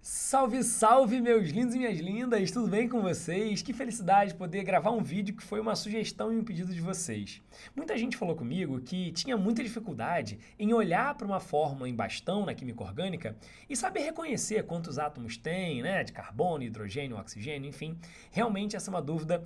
Salve, salve, meus lindos e minhas lindas, tudo bem com vocês? Que felicidade poder gravar um vídeo que foi uma sugestão e um pedido de vocês. Muita gente falou comigo que tinha muita dificuldade em olhar para uma fórmula em bastão na química orgânica e saber reconhecer quantos átomos tem, né, de carbono, hidrogênio, oxigênio, enfim. Realmente essa é uma dúvida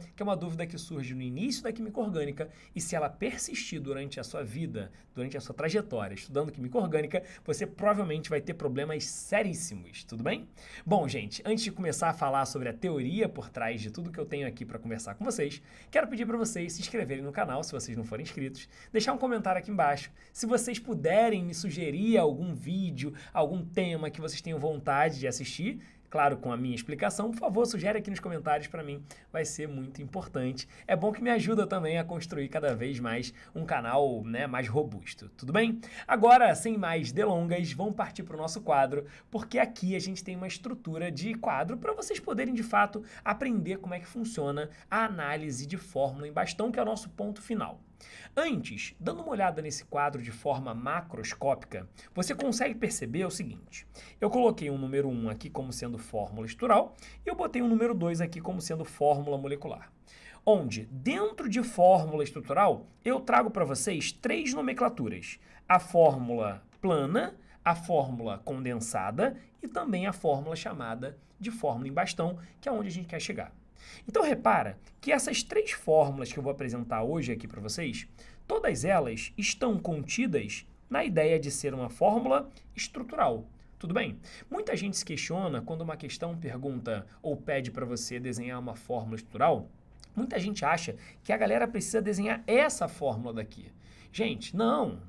que surge no início da química orgânica e se ela persistir durante a sua vida, durante a sua trajetória estudando química orgânica, você provavelmente vai ter problemas seríssimos, tudo bem? Bom, gente, antes de começar a falar sobre a teoria por trás de tudo que eu tenho aqui para conversar com vocês, quero pedir para vocês se inscreverem no canal, se vocês não forem inscritos, deixar um comentário aqui embaixo. Se vocês puderem me sugerir algum vídeo, algum tema que vocês tenham vontade de assistir, claro, com a minha explicação, por favor, sugere aqui nos comentários para mim, vai ser muito importante. É bom que me ajuda também a construir cada vez mais um canal, né, mais robusto, tudo bem? Agora, sem mais delongas, vamos partir para o nosso quadro, porque aqui a gente tem uma estrutura de quadro para vocês poderem, de fato, aprender como é que funciona a análise de fórmula em bastão, que é o nosso ponto final. Antes, dando uma olhada nesse quadro de forma macroscópica, você consegue perceber o seguinte: eu coloquei um número 1 aqui como sendo fórmula estrutural e eu botei um número 2 aqui como sendo fórmula molecular. Onde, dentro de fórmula estrutural, eu trago para vocês três nomenclaturas: a fórmula plana, a fórmula condensada e também a fórmula chamada de fórmula em bastão, que é onde a gente quer chegar. Então repara que essas três fórmulas que eu vou apresentar hoje aqui para vocês, todas elas estão contidas na ideia de ser uma fórmula estrutural. Tudo bem? Muita gente se questiona quando uma questão pergunta ou pede para você desenhar uma fórmula estrutural. Muita gente acha que a galera precisa desenhar essa fórmula daqui. Gente, não,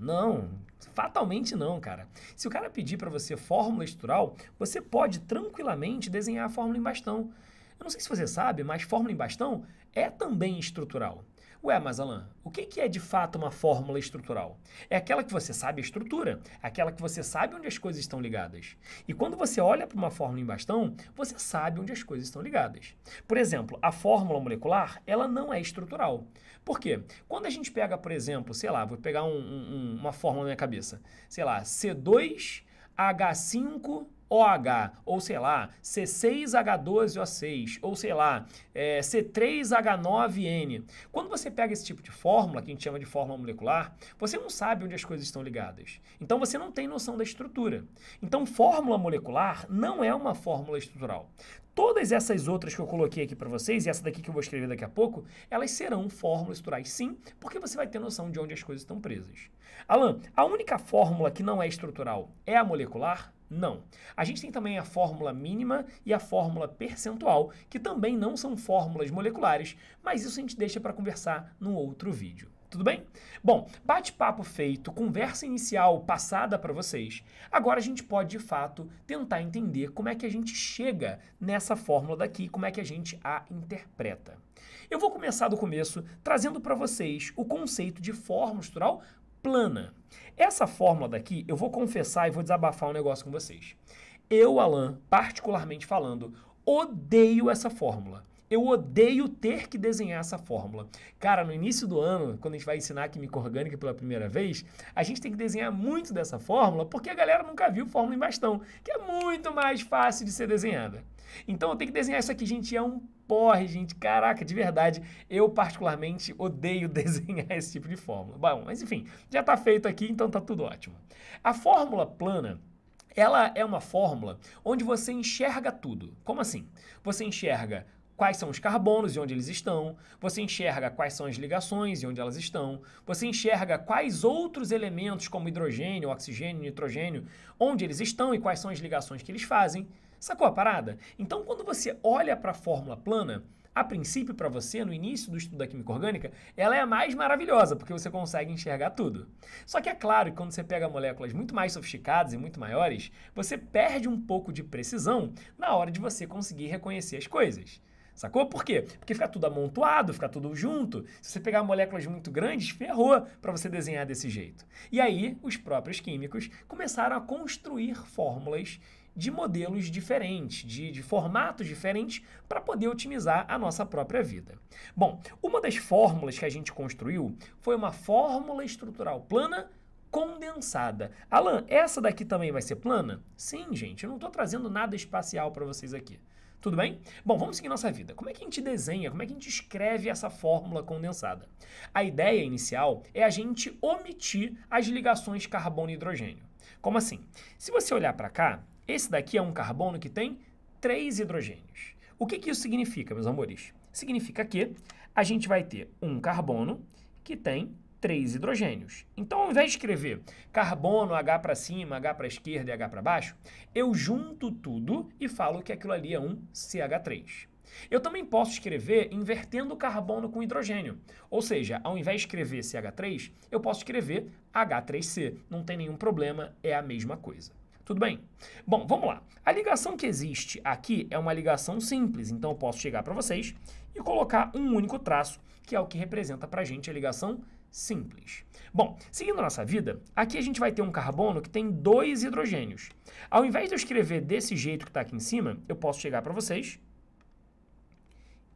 fatalmente não, cara. Se o cara pedir para você fórmula estrutural, você pode tranquilamente desenhar a fórmula em bastão. Eu não sei se você sabe, mas fórmula em bastão é também estrutural. Ué, mas Alan, o que é de fato uma fórmula estrutural? É aquela que você sabe a estrutura, aquela que você sabe onde as coisas estão ligadas. E quando você olha para uma fórmula em bastão, você sabe onde as coisas estão ligadas. Por exemplo, a fórmula molecular, ela não é estrutural. Por quê? Quando a gente pega, por exemplo, sei lá, vou pegar uma fórmula na minha cabeça, sei lá, C2H5OH, ou sei lá, C6H12O6, ou sei lá, C3H9N. Quando você pega esse tipo de fórmula, que a gente chama de fórmula molecular, você não sabe onde as coisas estão ligadas. Então você não tem noção da estrutura. Então fórmula molecular não é uma fórmula estrutural. Todas essas outras que eu coloquei aqui para vocês, e essa daqui que eu vou escrever daqui a pouco, elas serão fórmulas estruturais sim, porque você vai ter noção de onde as coisas estão presas. Alan, a única fórmula que não é estrutural é a molecular? Não. A gente tem também a fórmula mínima e a fórmula percentual, que também não são fórmulas moleculares, mas isso a gente deixa para conversar num outro vídeo. Tudo bem? Bom, bate-papo feito, conversa inicial passada para vocês. Agora a gente pode, de fato, tentar entender como é que a gente chega nessa fórmula daqui, como é que a gente a interpreta. Eu vou começar do começo, trazendo para vocês o conceito de fórmula estrutural plana. Essa fórmula daqui, eu vou confessar e vou desabafar um negócio com vocês. Eu, Alan, particularmente falando, odeio essa fórmula. Eu odeio ter que desenhar essa fórmula. Cara, no início do ano, quando a gente vai ensinar química orgânica pela primeira vez, a gente tem que desenhar muito dessa fórmula porque a galera nunca viu fórmula em bastão, que é muito mais fácil de ser desenhada. Então eu tenho que desenhar isso aqui, gente, é um porre, gente. Caraca, de verdade, eu particularmente odeio desenhar esse tipo de fórmula. Bom, mas enfim, já está feito aqui, então tá tudo ótimo. A fórmula plana, ela é uma fórmula onde você enxerga tudo. Como assim? Você enxerga quais são os carbonos e onde eles estão, você enxerga quais são as ligações e onde elas estão, você enxerga quais outros elementos como hidrogênio, oxigênio, nitrogênio, onde eles estão e quais são as ligações que eles fazem. Sacou a parada? Então, quando você olha para a fórmula plana, a princípio para você, no início do estudo da química orgânica, ela é a mais maravilhosa, porque você consegue enxergar tudo. Só que é claro que quando você pega moléculas muito mais sofisticadas e muito maiores, você perde um pouco de precisão na hora de você conseguir reconhecer as coisas. Sacou? Por quê? Porque fica tudo amontoado, fica tudo junto. Se você pegar moléculas muito grandes, ferrou para você desenhar desse jeito. E aí, os próprios químicos começaram a construir fórmulas de modelos diferentes, de formatos diferentes, para poder otimizar a nossa própria vida. Bom, uma das fórmulas que a gente construiu foi uma fórmula estrutural plana condensada. Alan, essa daqui também vai ser plana? Sim, gente, eu não estou trazendo nada espacial para vocês aqui. Tudo bem? Bom, vamos seguir nossa vida. Como é que a gente desenha, como é que a gente escreve essa fórmula condensada? A ideia inicial é a gente omitir as ligações carbono e hidrogênio. Como assim? Se você olhar para cá, esse daqui é um carbono que tem 3 hidrogênios. O que isso significa, meus amores? Significa que a gente vai ter um carbono que tem 3 hidrogênios. Então, ao invés de escrever carbono, H para cima, H para a esquerda e H para baixo, eu junto tudo e falo que aquilo ali é um CH3. Eu também posso escrever invertendo o carbono com hidrogênio. Ou seja, ao invés de escrever CH3, eu posso escrever H3C. Não tem nenhum problema, é a mesma coisa. Tudo bem? Bom, vamos lá. A ligação que existe aqui é uma ligação simples, então eu posso chegar para vocês e colocar um único traço, que é o que representa para a gente a ligação simples. Bom, seguindo a nossa vida, aqui a gente vai ter um carbono que tem 2 hidrogênios. Ao invés de eu escrever desse jeito que está aqui em cima, eu posso chegar para vocês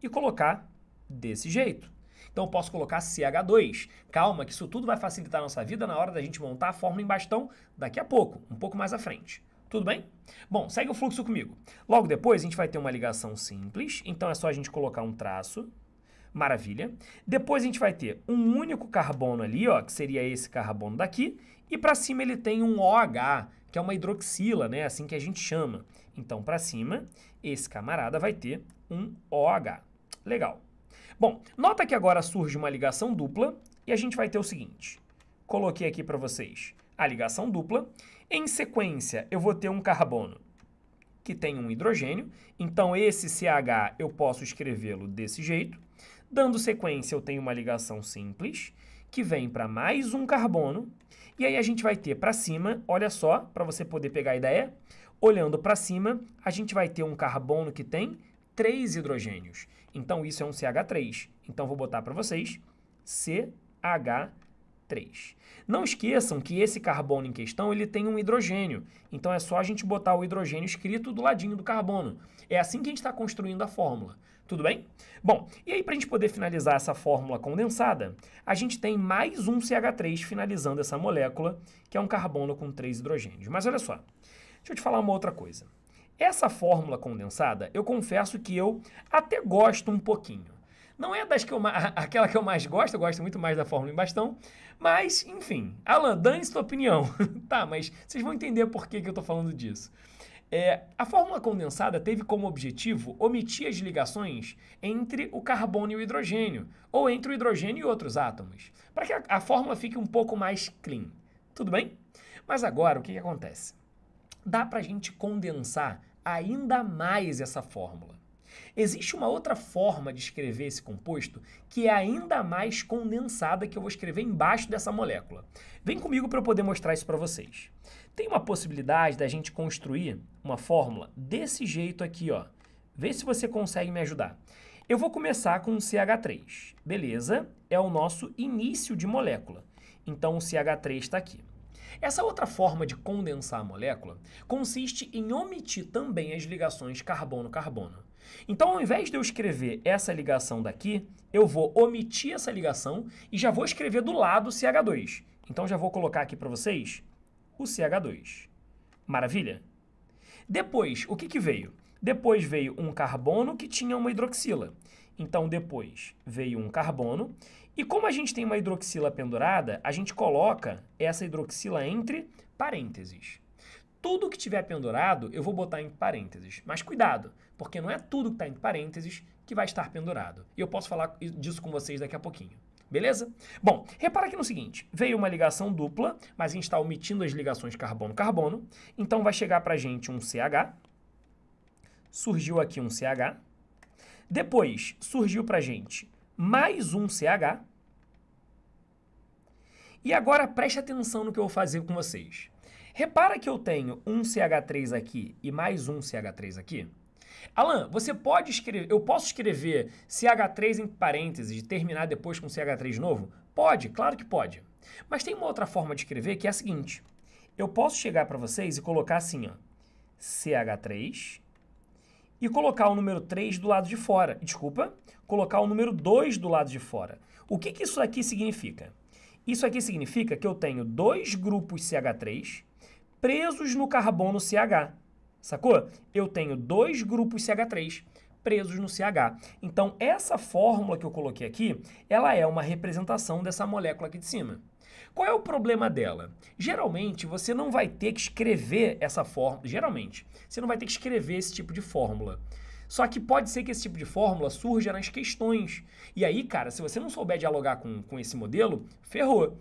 e colocar desse jeito. Então eu posso colocar CH2. Calma, que isso tudo vai facilitar a nossa vida na hora da gente montar a fórmula em bastão daqui a pouco, um pouco mais à frente. Tudo bem? Bom, segue o fluxo comigo. Logo depois a gente vai ter uma ligação simples, então é só a gente colocar um traço. Maravilha. Depois a gente vai ter um único carbono ali, ó, que seria esse carbono daqui, e para cima ele tem um OH, que é uma hidroxila, né, assim que a gente chama. Então, para cima, esse camarada vai ter um OH. Legal. Bom, nota que agora surge uma ligação dupla e a gente vai ter o seguinte. Coloquei aqui para vocês a ligação dupla. Em sequência, eu vou ter um carbono que tem um hidrogênio. Então, esse CH eu posso escrevê-lo desse jeito. Dando sequência, eu tenho uma ligação simples que vem para mais um carbono. E aí a gente vai ter para cima, olha só, para você poder pegar a ideia. Olhando para cima, a gente vai ter um carbono que tem 3 hidrogênios. Então, isso é um CH3. Então, vou botar para vocês CH3. Não esqueçam que esse carbono em questão, ele tem um hidrogênio. Então, é só a gente botar o hidrogênio escrito do ladinho do carbono. É assim que a gente está construindo a fórmula. Tudo bem? Bom, e aí para a gente poder finalizar essa fórmula condensada, a gente tem mais um CH3 finalizando essa molécula, que é um carbono com 3 hidrogênios. Mas olha só, deixa eu te falar uma outra coisa. Essa fórmula condensada, eu confesso que eu até gosto um pouquinho. Não é das que aquela que eu mais gosto, eu gosto muito mais da fórmula em bastão, mas, enfim. Alan, dane sua opinião. Tá, mas vocês vão entender por que eu estou falando disso. A fórmula condensada teve como objetivo omitir as ligações entre o carbono e o hidrogênio, ou entre o hidrogênio e outros átomos, para que a fórmula fique um pouco mais clean. Tudo bem? Mas agora, o que acontece? Dá para a gente condensar ainda mais essa fórmula. Existe uma outra forma de escrever esse composto que é ainda mais condensada, que eu vou escrever embaixo dessa molécula. Vem comigo para eu poder mostrar isso para vocês. Tem uma possibilidade da gente construir uma fórmula desse jeito aqui, ó. Vê se você consegue me ajudar. Eu vou começar com um CH3. Beleza? É o nosso início de molécula. Então, o CH3 está aqui. Essa outra forma de condensar a molécula consiste em omitir também as ligações carbono-carbono. Então, ao invés de eu escrever essa ligação daqui, eu vou omitir essa ligação e já vou escrever do lado o CH2. Então, já vou colocar aqui para vocês o CH2. Maravilha? Depois, o que veio? Depois veio um carbono que tinha uma hidroxila. Então, depois veio um carbono. E como a gente tem uma hidroxila pendurada, a gente coloca essa hidroxila entre parênteses. Tudo que tiver pendurado, eu vou botar em parênteses. Mas cuidado, porque não é tudo que está entre parênteses que vai estar pendurado. E eu posso falar disso com vocês daqui a pouquinho. Beleza? Bom, repara aqui no seguinte, veio uma ligação dupla, mas a gente está omitindo as ligações carbono-carbono, então vai chegar para a gente um CH, surgiu aqui um CH, depois surgiu para a gente mais um CH, e agora preste atenção no que eu vou fazer com vocês. Repara que eu tenho um CH3 aqui e mais um CH3 aqui. Alan, você pode escrever, eu posso escrever CH3 entre parênteses e terminar depois com CH3 novo? Pode, claro que pode. Mas tem uma outra forma de escrever que é a seguinte. Eu posso chegar para vocês e colocar assim, ó, CH3 e colocar o número 3 do lado de fora. Desculpa, colocar o número 2 do lado de fora. O que isso aqui significa? Isso aqui significa que eu tenho 2 grupos CH3 presos no carbono CH, sacou? Eu tenho 2 grupos CH3 presos no CH. Então, essa fórmula que eu coloquei aqui, ela é uma representação dessa molécula aqui de cima. Qual é o problema dela? Geralmente, você não vai ter que escrever essa fórmula. Geralmente, você não vai ter que escrever esse tipo de fórmula. Só que pode ser que esse tipo de fórmula surja nas questões. E aí, cara, se você não souber dialogar com esse modelo, ferrou.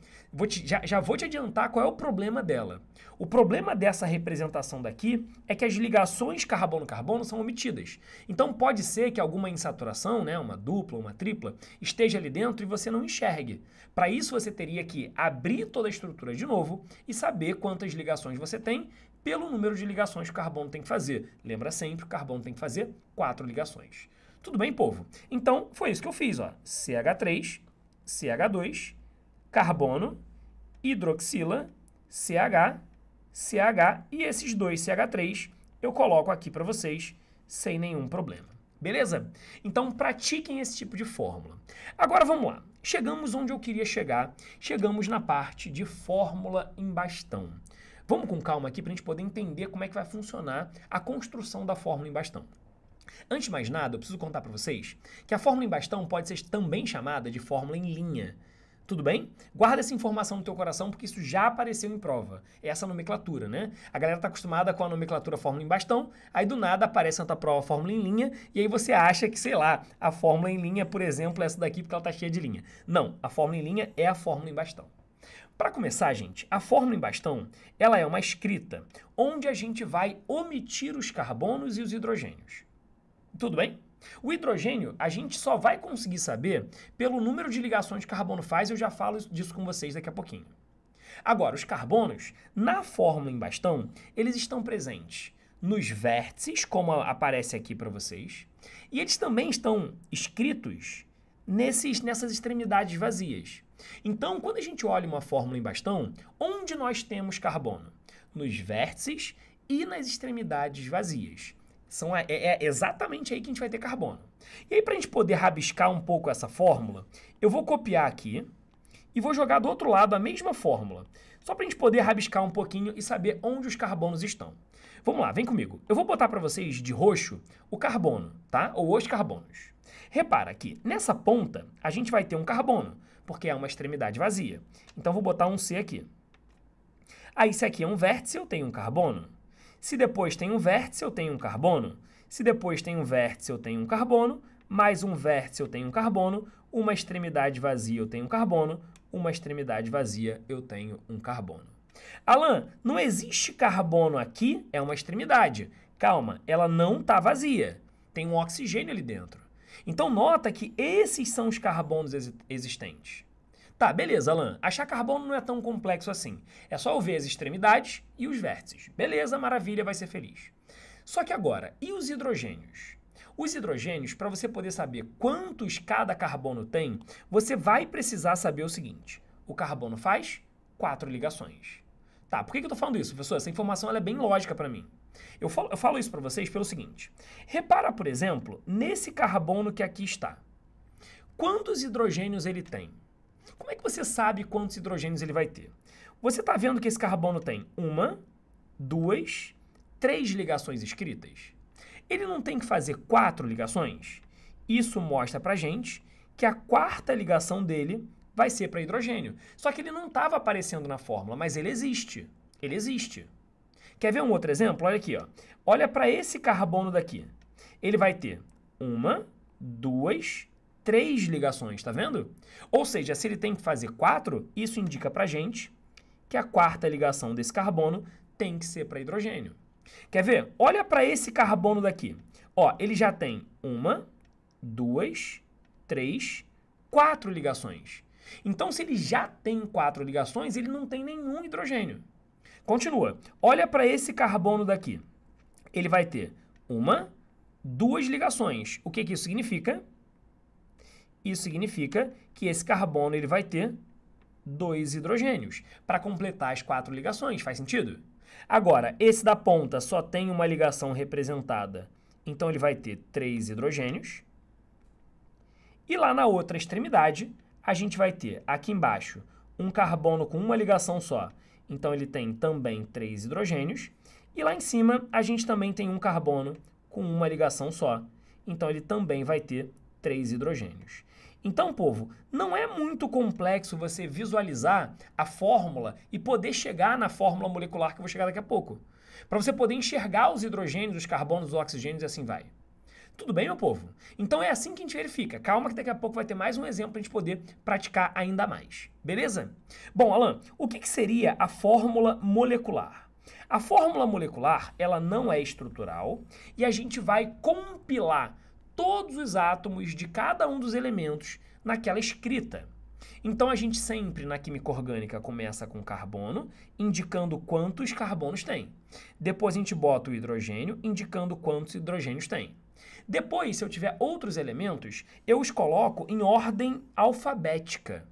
Já vou te adiantar qual é o problema dela. O problema dessa representação daqui é que as ligações carbono-carbono são omitidas. Então pode ser que alguma insaturação, né, uma dupla, uma tripla, esteja ali dentro e você não enxergue. Para isso você teria que abrir toda a estrutura de novo e saber quantas ligações você tem pelo número de ligações que o carbono tem que fazer. Lembra sempre, o carbono tem que fazer 4 ligações. Tudo bem, povo? Então, foi isso que eu fiz, ó. CH3, CH2, carbono, hidroxila, CH, CH e esses 2 CH3 eu coloco aqui para vocês sem nenhum problema. Beleza? Então, pratiquem esse tipo de fórmula. Agora, vamos lá. Chegamos onde eu queria chegar. Chegamos na parte de fórmula em bastão. Vamos com calma aqui para a gente poder entender como é que vai funcionar a construção da fórmula em bastão. Antes de mais nada, eu preciso contar para vocês que a fórmula em bastão pode ser também chamada de fórmula em linha. Tudo bem? Guarda essa informação no teu coração porque isso já apareceu em prova. É essa nomenclatura, né? A galera está acostumada com a nomenclatura fórmula em bastão, aí do nada aparece na tua prova a fórmula em linha e aí você acha que, sei lá, a fórmula em linha, por exemplo, é essa daqui porque ela está cheia de linha. Não, a fórmula em linha é a fórmula em bastão. Para começar, gente, a fórmula em bastão, ela é uma escrita onde a gente vai omitir os carbonos e os hidrogênios. Tudo bem? O hidrogênio, a gente só vai conseguir saber pelo número de ligações que o carbono faz, eu já falo disso com vocês daqui a pouquinho. Agora, os carbonos, na fórmula em bastão, eles estão presentes nos vértices, como aparece aqui para vocês, e eles também estão escritos nessas extremidades vazias. Então, quando a gente olha uma fórmula em bastão, onde nós temos carbono? Nos vértices e nas extremidades vazias. É exatamente aí que a gente vai ter carbono. E aí, para a gente poder rabiscar um pouco essa fórmula, eu vou copiar aqui e vou jogar do outro lado a mesma fórmula, só para a gente poder rabiscar um pouquinho e saber onde os carbonos estão. Vamos lá, vem comigo. Eu vou botar para vocês de roxo o carbono, tá? Ou os carbonos. Repara que nessa ponta a gente vai ter um carbono, porque é uma extremidade vazia. Então, vou botar um C aqui. Aí, se aqui é um vértice, eu tenho um carbono. Se depois tem um vértice, eu tenho um carbono. Se depois tem um vértice, eu tenho um carbono. Mais um vértice, eu tenho um carbono. Uma extremidade vazia, eu tenho um carbono. Uma extremidade vazia, eu tenho um carbono. Alan, não existe carbono aqui, é uma extremidade. Calma, ela não está vazia. Tem um oxigênio ali dentro. Então, nota que esses são os carbonos existentes. Tá, beleza, Alan. Achar carbono não é tão complexo assim. É só eu ver as extremidades e os vértices. Beleza, maravilha, vai ser feliz. Só que agora, e os hidrogênios? Os hidrogênios, para você poder saber quantos cada carbono tem, você vai precisar saber o seguinte. O carbono faz 4 ligações. Tá, por que eu estou falando isso, professor? Essa informação ela é bem lógica para mim. Eu falo isso para vocês pelo seguinte. Repara, por exemplo, nesse carbono que aqui está. Quantos hidrogênios ele tem? Como é que você sabe quantos hidrogênios ele vai ter? Você está vendo que esse carbono tem 1, 2, 3 ligações escritas? Ele não tem que fazer 4 ligações? Isso mostra para a gente que a 4ª ligação dele vai ser para hidrogênio. Só que ele não estava aparecendo na fórmula, mas ele existe. Ele existe. Quer ver um outro exemplo? Olha aqui, ó. Olha para esse carbono daqui. Ele vai ter 1, 2, 3 ligações, tá vendo? Ou seja, se ele tem que fazer 4, isso indica pra gente que a 4ª ligação desse carbono tem que ser para hidrogênio. Quer ver? Olha para esse carbono daqui. Ó, ele já tem 1, 2, 3, 4 ligações. Então, se ele já tem 4 ligações, ele não tem nenhum hidrogênio. Continua. Olha para esse carbono daqui. Ele vai ter 1, 2 ligações. O que isso significa? Isso significa que esse carbono ele vai ter 2 hidrogênios para completar as 4 ligações. Faz sentido? Agora, esse da ponta só tem uma ligação representada, então ele vai ter 3 hidrogênios. E lá na outra extremidade, a gente vai ter aqui embaixo um carbono com uma ligação só. Então, ele tem também 3 hidrogênios. E lá em cima, a gente também tem um carbono com uma ligação só. Então, ele também vai ter 3 hidrogênios. Então, povo, não é muito complexo você visualizar a fórmula e poder chegar na fórmula molecular que eu vou chegar daqui a pouco. Para você poder enxergar os hidrogênios, os carbonos, os oxigênios e assim vai. Tudo bem, meu povo? Então é assim que a gente verifica. Calma que daqui a pouco vai ter mais um exemplo para a gente poder praticar ainda mais. Beleza? Bom, Alan, o que seria a fórmula molecular? A fórmula molecular, ela não é estrutural e a gente vai compilar todos os átomos de cada um dos elementos naquela escrita. Então a gente sempre na química orgânica começa com carbono, indicando quantos carbonos tem. Depois a gente bota o hidrogênio, indicando quantos hidrogênios tem. Depois, se eu tiver outros elementos, eu os coloco em ordem alfabética.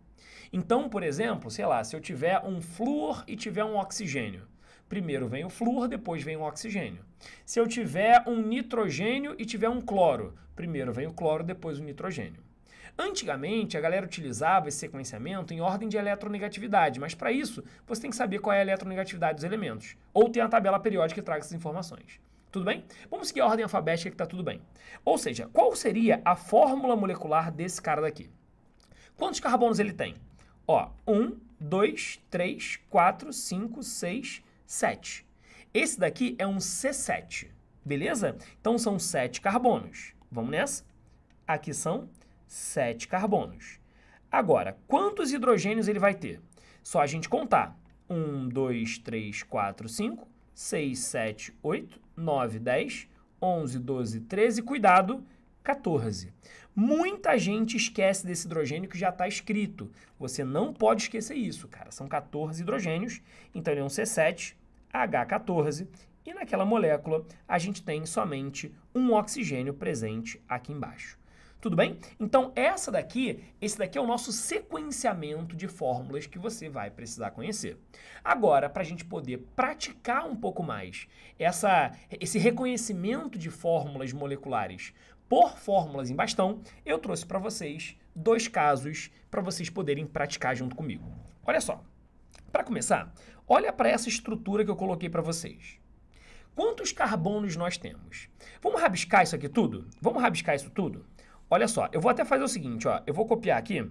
Então, por exemplo, sei lá, se eu tiver um flúor e tiver um oxigênio, primeiro vem o flúor, depois vem o oxigênio. Se eu tiver um nitrogênio e tiver um cloro, primeiro vem o cloro, depois o nitrogênio. Antigamente, a galera utilizava esse sequenciamento em ordem de eletronegatividade, mas para isso, você tem que saber qual é a eletronegatividade dos elementos, ou tem a tabela periódica que traga essas informações. Tudo bem? Vamos seguir a ordem alfabética que está tudo bem. Ou seja, qual seria a fórmula molecular desse cara daqui? Quantos carbonos ele tem? Ó, 1, 2, 3, 4, 5, 6, 7. Esse daqui é um C7, beleza? Então são 7 carbonos. Vamos nessa? Aqui são 7 carbonos. Agora, quantos hidrogênios ele vai ter? Só a gente contar. 1, 2, 3, 4, 5, 6, 7, 8, 9, 10, 11, 12, 13, cuidado, 14. Muita gente esquece desse hidrogênio que já está escrito. Você não pode esquecer isso, cara. São 14 hidrogênios, então ele é um C7, H14, e naquela molécula a gente tem somente um oxigênio presente aqui embaixo. Tudo bem? Então, esse daqui é o nosso sequenciamento de fórmulas que você vai precisar conhecer. Agora, para a gente poder praticar um pouco mais esse reconhecimento de fórmulas moleculares por fórmulas em bastão, eu trouxe para vocês 2 casos para vocês poderem praticar junto comigo. Olha só, para começar, olha para essa estrutura que eu coloquei para vocês. Quantos carbonos nós temos? Vamos rabiscar isso aqui tudo? Vamos rabiscar isso tudo? Olha só, eu vou até fazer o seguinte, ó, eu vou copiar aqui,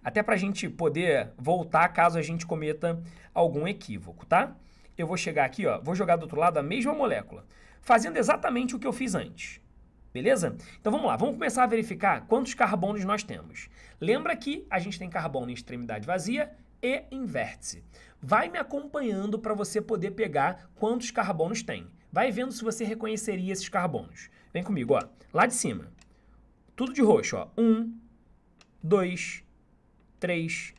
até para a gente poder voltar caso a gente cometa algum equívoco, tá? Eu vou chegar aqui, ó, vou jogar do outro lado a mesma molécula, fazendo exatamente o que eu fiz antes, beleza? Então vamos lá, vamos começar a verificar quantos carbonos nós temos. Lembra que a gente tem carbono em extremidade vazia e em vértice. Vai me acompanhando para você poder pegar quantos carbonos tem. Vai vendo se você reconheceria esses carbonos. Vem comigo, ó, lá de cima. Tudo de roxo, ó. 1, 2, 3,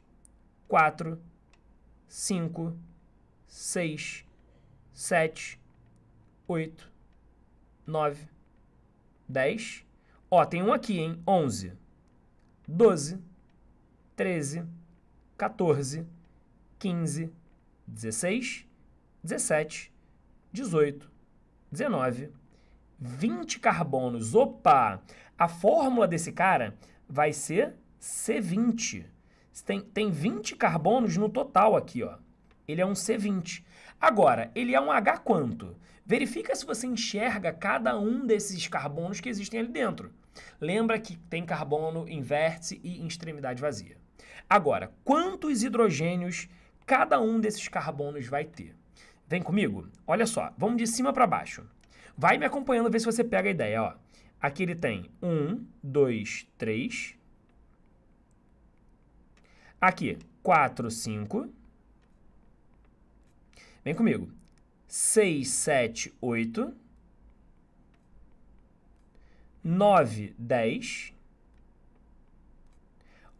4, 5, 6, 7, 8, 9, 10. Ó, tem um aqui, hein? 11, 12, 13, 14, 15, 16, 17, 18, 19, 20 carbonos. Opa! A fórmula desse cara vai ser C20. Tem 20 carbonos no total aqui, ó. Ele é um C20. Agora, ele é um H quanto? Verifica se você enxerga cada um desses carbonos que existem ali dentro. Lembra que tem carbono em vértice e em extremidade vazia. Agora, quantos hidrogênios cada um desses carbonos vai ter? Vem comigo? Olha só, vamos de cima para baixo. Vai me acompanhando, ver se você pega a ideia, ó. Aqui ele tem 1, 2, 3. Aqui, 4, 5. Vem comigo. 6, 7, 8. 9, 10.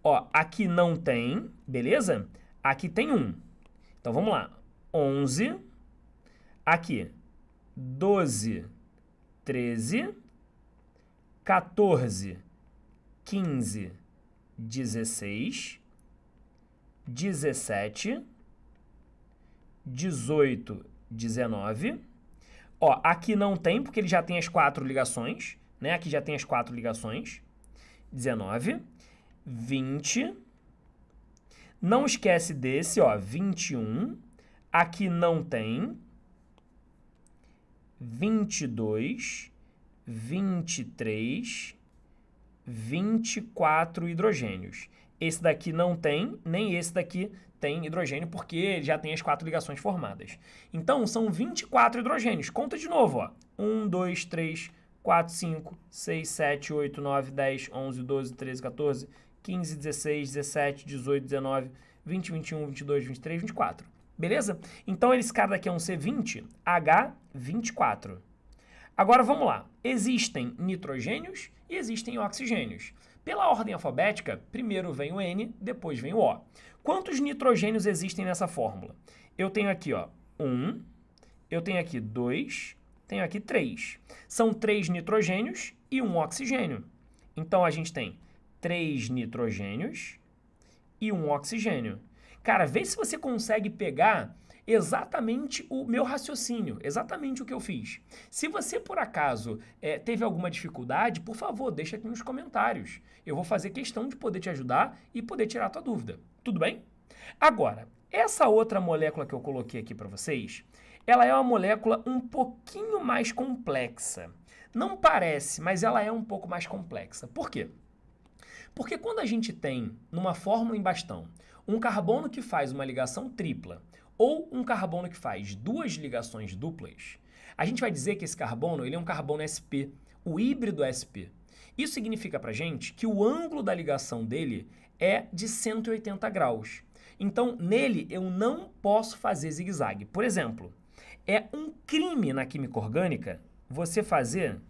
Ó, aqui não tem, beleza? Aqui tem 1. Então, vamos lá. 11. Aqui, 12, 13. 14, 15, 16, 17, 18, 19. Ó, aqui não tem, porque ele já tem as 4 ligações, né? Aqui já tem as 4 ligações. 19, 20. Não esquece desse, ó, 21. Aqui não tem. 22, 23, 24 hidrogênios. Esse daqui não tem, nem esse daqui tem hidrogênio, porque ele já tem as 4 ligações formadas. Então, são 24 hidrogênios. Conta de novo, ó. 1, 2, 3, 4, 5, 6, 7, 8, 9, 10, 11, 12, 13, 14, 15, 16, 17, 18, 19, 20, 21, 22, 23, 24. Beleza? Então, esse cara daqui é um C20, H24. Agora, vamos lá. Existem nitrogênios e existem oxigênios. Pela ordem alfabética, primeiro vem o N, depois vem o O. Quantos nitrogênios existem nessa fórmula? Eu tenho aqui, ó, 1, eu tenho aqui 2, tenho aqui 3. São 3 nitrogênios e 1 oxigênio. Então, a gente tem 3 nitrogênios e 1 oxigênio. Cara, vê se você consegue pegar exatamente o meu raciocínio, exatamente o que eu fiz. Se você, por acaso, teve alguma dificuldade, por favor, deixa aqui nos comentários. Eu vou fazer questão de poder te ajudar e poder tirar a tua dúvida. Tudo bem? Agora, essa outra molécula que eu coloquei aqui para vocês, ela é uma molécula um pouquinho mais complexa. Não parece, mas ela é um pouco mais complexa. Por quê? Porque quando a gente tem, numa fórmula em bastão, um carbono que faz uma ligação tripla ou um carbono que faz 2 ligações duplas, a gente vai dizer que esse carbono ele é um carbono sp, o híbrido sp. Isso significa pra gente que o ângulo da ligação dele é de 180 graus. Então, nele eu não posso fazer zigue-zague. Por exemplo, é um crime na química orgânica você fazer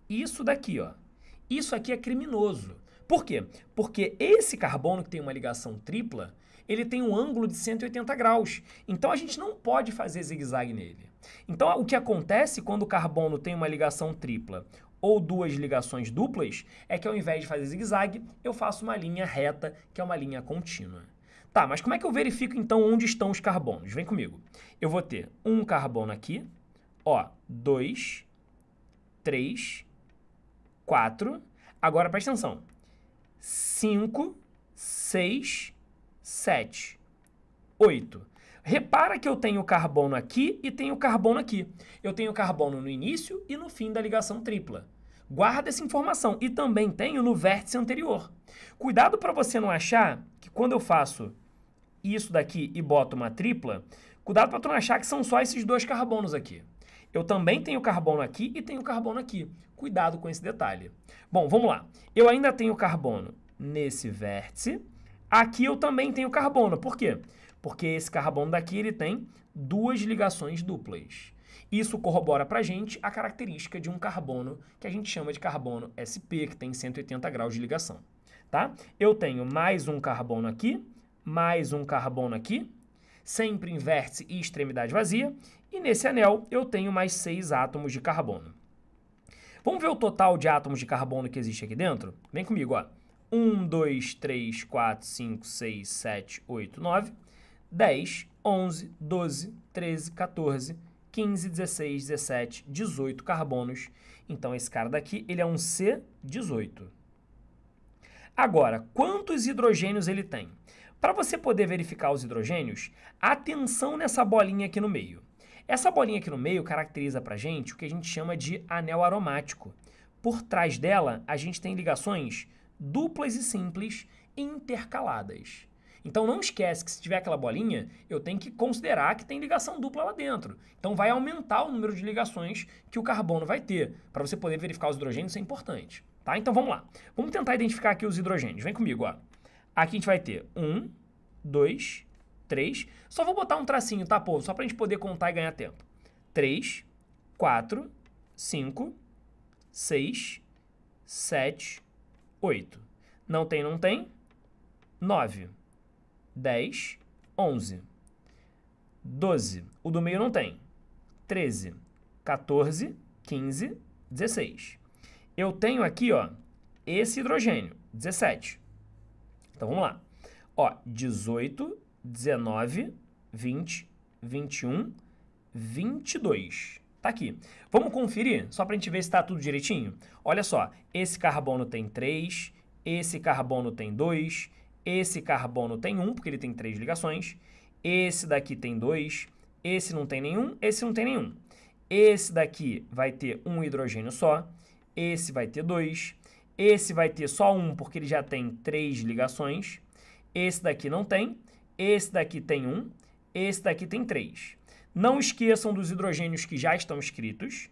isso daqui, ó. Isso aqui é criminoso. Por quê? Porque esse carbono que tem uma ligação tripla, ele tem um ângulo de 180 graus. Então, a gente não pode fazer zigue-zague nele. Então, o que acontece quando o carbono tem uma ligação tripla ou 2 ligações duplas é que ao invés de fazer zigue-zague, eu faço uma linha reta, que é uma linha contínua. Tá, mas como é que eu verifico, então, onde estão os carbonos? Vem comigo. Eu vou ter um carbono aqui, ó, 2, 3, 4. Agora, presta atenção. 5, 6, 7, 8. Repara que eu tenho carbono aqui e tenho carbono aqui. Eu tenho carbono no início e no fim da ligação tripla. Guarda essa informação. E também tenho no vértice anterior. Cuidado para você não achar que quando eu faço isso daqui e boto uma tripla, cuidado para tu não achar que são só esses 2 carbonos aqui. Eu também tenho carbono aqui e tenho carbono aqui. Cuidado com esse detalhe. Bom, vamos lá. Eu ainda tenho carbono nesse vértice. Aqui eu também tenho carbono. Por quê? Porque esse carbono daqui ele tem 2 ligações duplas. Isso corrobora para a gente a característica de um carbono que a gente chama de carbono sp, que tem 180 graus de ligação. Tá? Eu tenho mais um carbono aqui, mais um carbono aqui, sempre em vértice e extremidade vazia, e nesse anel eu tenho mais 6 átomos de carbono. Vamos ver o total de átomos de carbono que existe aqui dentro? Vem comigo, ó. 1, 2, 3, 4, 5, 6, 7, 8, 9, 10, 11, 12, 13, 14, 15, 16, 17, 18 carbonos. Então, esse cara daqui, ele é um C18. Agora, quantos hidrogênios ele tem? Para você poder verificar os hidrogênios, atenção nessa bolinha aqui no meio. Essa bolinha aqui no meio caracteriza para a gente o que a gente chama de anel aromático. Por trás dela, a gente tem ligações duplas e simples intercaladas. Então não esquece que se tiver aquela bolinha, eu tenho que considerar que tem ligação dupla lá dentro. Então vai aumentar o número de ligações que o carbono vai ter. Para você poder verificar os hidrogênios, isso é importante. Tá? Então vamos lá. Vamos tentar identificar aqui os hidrogênios. Vem comigo, ó. Aqui a gente vai ter 1, 2, 3. Só vou botar um tracinho, tá, povo? Só pra gente poder contar e ganhar tempo. 3, 4, 5, 6, 7, 8. Não tem, não tem. 9, 10, 11, 12. O do meio não tem. 13, 14, 15, 16. Eu tenho aqui, ó, esse hidrogênio, 17. Então, vamos lá. Ó, 18, 19, 20, 21, 22. Tá aqui. Vamos conferir, só pra gente ver se tá tudo direitinho? Olha só, esse carbono tem 3, esse carbono tem 2, esse carbono tem 1, porque ele tem 3 ligações, esse daqui tem 2, esse não tem nenhum, esse não tem nenhum. Esse daqui vai ter um hidrogênio só, esse vai ter 2, esse vai ter só 1 porque ele já tem 3 ligações, esse daqui não tem, esse daqui tem 1, esse daqui tem 3. Não esqueçam dos hidrogênios que já estão escritos.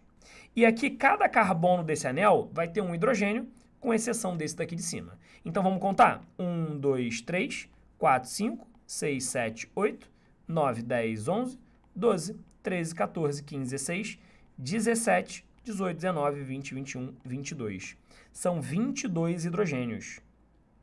E aqui, cada carbono desse anel vai ter um hidrogênio, com exceção desse daqui de cima. Então, vamos contar? 1, 2, 3, 4, 5, 6, 7, 8, 9, 10, 11, 12, 13, 14, 15, 16, 17, 18, 19, 20, 21, 22. São 22 hidrogênios.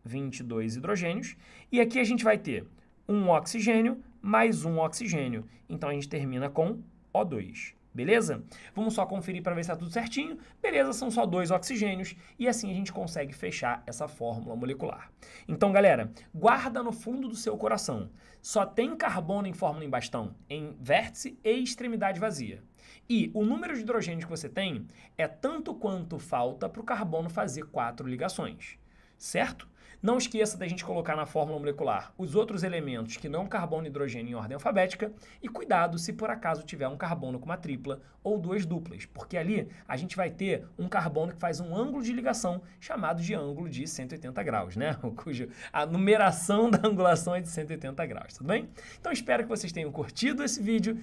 22 hidrogênios. E aqui a gente vai ter um oxigênio mais um oxigênio. Então, a gente termina com O2. Beleza? Vamos só conferir para ver se está tudo certinho. Beleza, são só 2 oxigênios e assim a gente consegue fechar essa fórmula molecular. Então, galera, guarda no fundo do seu coração. Só tem carbono em fórmula em bastão em vértice e extremidade vazia. E o número de hidrogênios que você tem é tanto quanto falta para o carbono fazer 4 ligações. Certo? Não esqueça da gente colocar na fórmula molecular os outros elementos que não carbono e hidrogênio em ordem alfabética e cuidado se por acaso tiver um carbono com uma tripla ou 2 duplas, porque ali a gente vai ter um carbono que faz um ângulo de ligação chamado de ângulo de 180 graus, né? Cuja a numeração da angulação é de 180 graus, tudo bem? Então espero que vocês tenham curtido esse vídeo.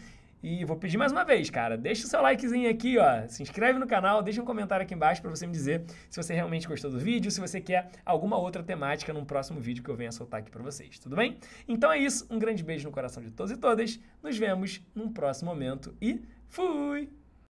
E vou pedir mais uma vez, cara, deixa o seu likezinho aqui, ó, se inscreve no canal, deixa um comentário aqui embaixo para você me dizer se você realmente gostou do vídeo, se você quer alguma outra temática num próximo vídeo que eu venha soltar aqui para vocês, tudo bem? Então é isso, um grande beijo no coração de todos e todas, nos vemos num próximo momento e fui!